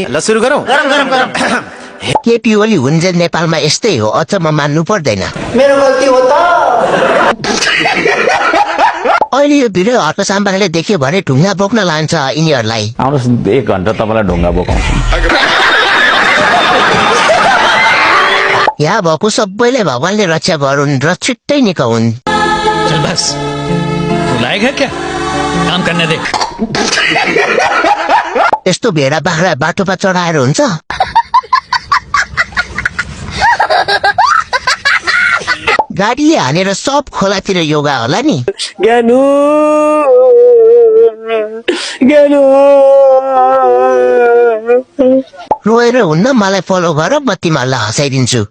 ल सुरु गरौँ। केपी ओली हुन्जेल नेपालमा यस्तै हो, अचम्म मान्नु पर्दैन। मेरो गल्ती हो त। अहिले यो भिडियो हर्क साम्बाले देख्यो भने ढुङ्गा बोक्न लान्छ यिनीहरूलाई। आउनुहोस् 1 घण्टा तपाईँलाई ढुङ्गा बोकाउँछु। यहाँ भएको सबैले भगवानले रक्षा गरून् र छिट्टै निकाउन्। चल बस, तू लायक है क्या? काम करने दे। यस्तो भेडा बाख्रा बाटोमा चढाएर हुन्छ? गाडीले हानेर सब खोलातिर योगा होला नि। ज्ञानु रोएर हुन्न, मलाई फलो गर, म तिमीहरूलाई हँसाइदिन्छु।